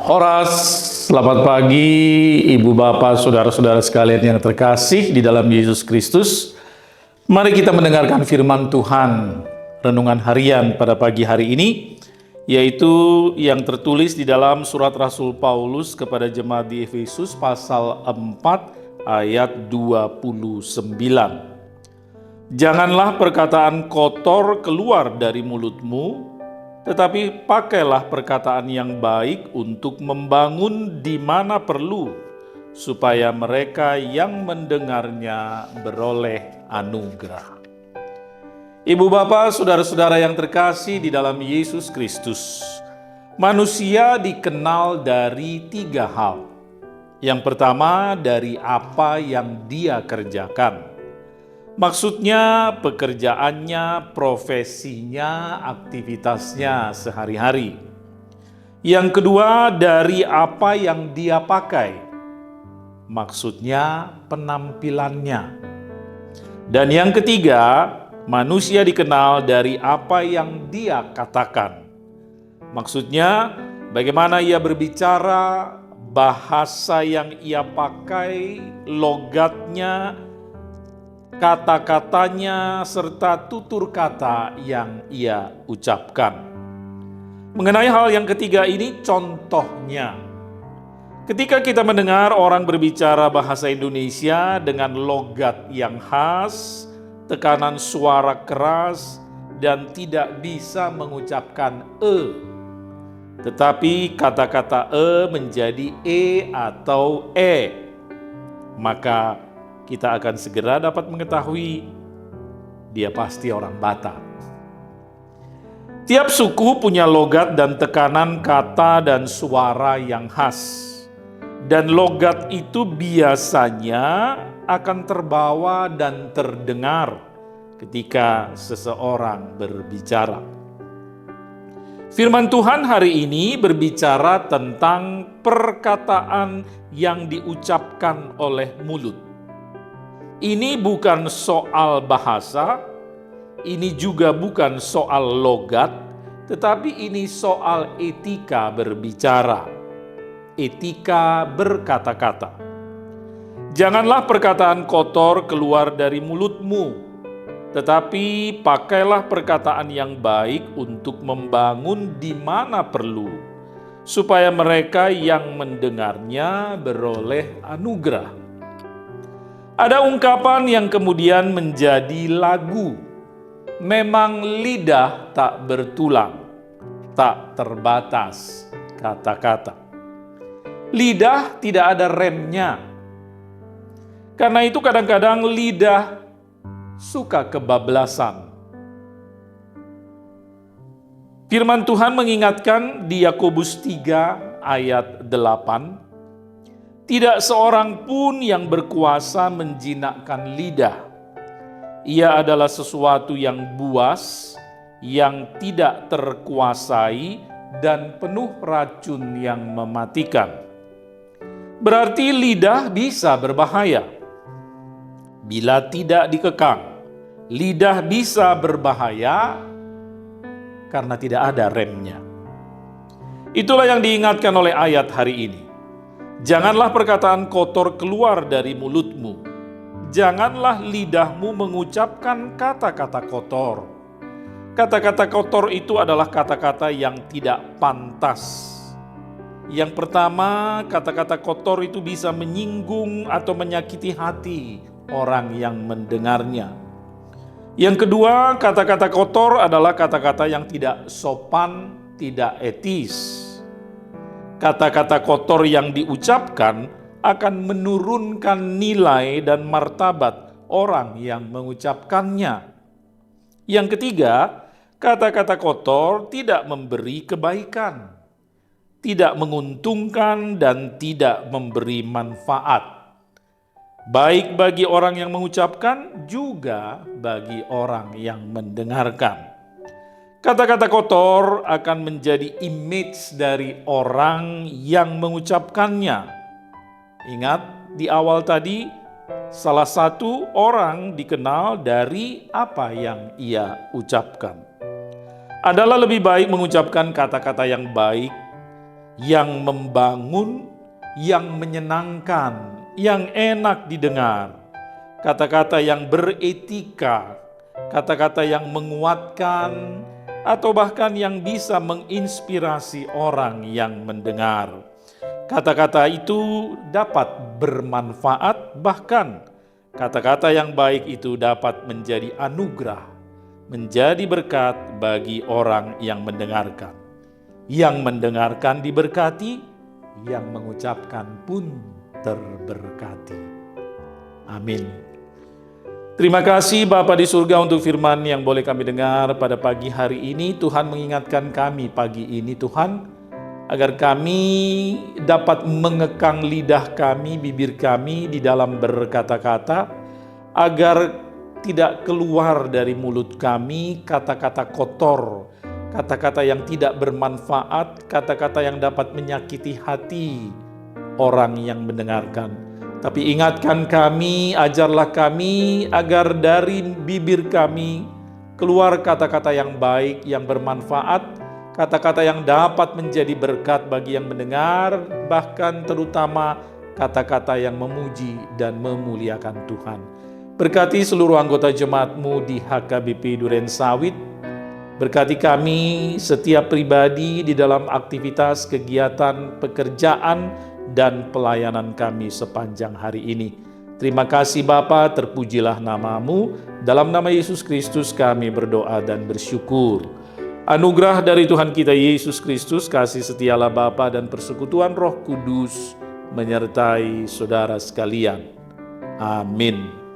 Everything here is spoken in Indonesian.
Horas, selamat pagi Ibu Bapak, Saudara-saudara sekalian yang terkasih di dalam Yesus Kristus. Mari kita mendengarkan firman Tuhan, renungan harian pada pagi hari ini, yaitu yang tertulis di dalam surat Rasul Paulus kepada jemaat di Efesus pasal 4 ayat 29. Janganlah perkataan kotor keluar dari mulutmu, tetapi pakailah perkataan yang baik untuk membangun di mana perlu, supaya mereka yang mendengarnya beroleh anugerah. Ibu bapak, saudara-saudara yang terkasih di dalam Yesus Kristus, manusia dikenal dari 3 hal. Yang pertama, dari apa yang dia kerjakan. Maksudnya pekerjaannya, profesinya, aktivitasnya sehari-hari. Yang kedua, dari apa yang dia pakai. Maksudnya penampilannya. Dan yang ketiga, manusia dikenal dari apa yang dia katakan. Maksudnya bagaimana ia berbicara, bahasa yang ia pakai, logatnya, kata-katanya, serta tutur kata yang ia ucapkan. Mengenai hal yang ketiga ini, contohnya, ketika kita mendengar orang berbicara bahasa Indonesia dengan logat yang khas, tekanan suara keras, dan tidak bisa mengucapkan tetapi kata-kata menjadi atau maka kita akan segera dapat mengetahui dia pasti orang Batak. Tiap suku punya logat dan tekanan kata dan suara yang khas. Dan logat itu biasanya akan terbawa dan terdengar ketika seseorang berbicara. Firman Tuhan hari ini berbicara tentang perkataan yang diucapkan oleh mulut. Ini bukan soal bahasa, ini juga bukan soal logat, tetapi ini soal etika berbicara, etika berkata-kata. Janganlah perkataan kotor keluar dari mulutmu, tetapi pakailah perkataan yang baik untuk membangun di mana perlu, supaya mereka yang mendengarnya beroleh anugerah. Ada ungkapan yang kemudian menjadi lagu. Memang lidah tak bertulang, tak terbatas kata-kata. Lidah tidak ada remnya. Karena itu kadang-kadang lidah suka kebablasan. Firman Tuhan mengingatkan di Yakobus 3 ayat 8, tidak seorang pun yang berkuasa menjinakkan lidah. Ia adalah sesuatu yang buas, yang tidak terkuasai, dan penuh racun yang mematikan. Berarti lidah bisa berbahaya. Bila tidak dikekang, lidah bisa berbahaya karena tidak ada remnya. Itulah yang diingatkan oleh ayat hari ini. Janganlah perkataan kotor keluar dari mulutmu. Janganlah lidahmu mengucapkan kata-kata kotor. Kata-kata kotor itu adalah kata-kata yang tidak pantas. Yang pertama, kata-kata kotor itu bisa menyinggung atau menyakiti hati orang yang mendengarnya. Yang kedua, kata-kata kotor adalah kata-kata yang tidak sopan, tidak etis. Kata-kata kotor yang diucapkan akan menurunkan nilai dan martabat orang yang mengucapkannya. Yang ketiga, kata-kata kotor tidak memberi kebaikan, tidak menguntungkan, dan tidak memberi manfaat. Baik bagi orang yang mengucapkan, juga bagi orang yang mendengarkan. Kata-kata kotor akan menjadi image dari orang yang mengucapkannya. Ingat di awal tadi, salah satu orang dikenal dari apa yang ia ucapkan. Adalah lebih baik mengucapkan kata-kata yang baik, yang membangun, yang menyenangkan, yang enak didengar, kata-kata yang beretika, kata-kata yang menguatkan, atau bahkan yang bisa menginspirasi orang yang mendengar. Kata-kata itu dapat bermanfaat, bahkan kata-kata yang baik itu dapat menjadi anugerah, menjadi berkat bagi orang yang mendengarkan. Yang mendengarkan diberkati, yang mengucapkan pun terberkati. Amin. Terima kasih Bapa di surga untuk firman yang boleh kami dengar pada pagi hari ini. Tuhan mengingatkan kami pagi ini Tuhan, agar kami dapat mengekang lidah kami, bibir kami di dalam berkata-kata, agar tidak keluar dari mulut kami kata-kata kotor, kata-kata yang tidak bermanfaat, kata-kata yang dapat menyakiti hati orang yang mendengarkan. Tapi ingatkan kami, ajarlah kami agar dari bibir kami keluar kata-kata yang baik, yang bermanfaat, kata-kata yang dapat menjadi berkat bagi yang mendengar, bahkan terutama kata-kata yang memuji dan memuliakan Tuhan. Berkati seluruh anggota jemaat-Mu di HKBP Durensawit. Berkati kami setiap pribadi di dalam aktivitas, kegiatan, pekerjaan, dan pelayanan kami sepanjang hari ini. Terima kasih Bapa, terpujilah nama-Mu. Dalam nama Yesus Kristus kami berdoa dan bersyukur. Anugerah dari Tuhan kita Yesus Kristus, kasih setialah Bapa dan persekutuan Roh Kudus menyertai saudara sekalian. Amin.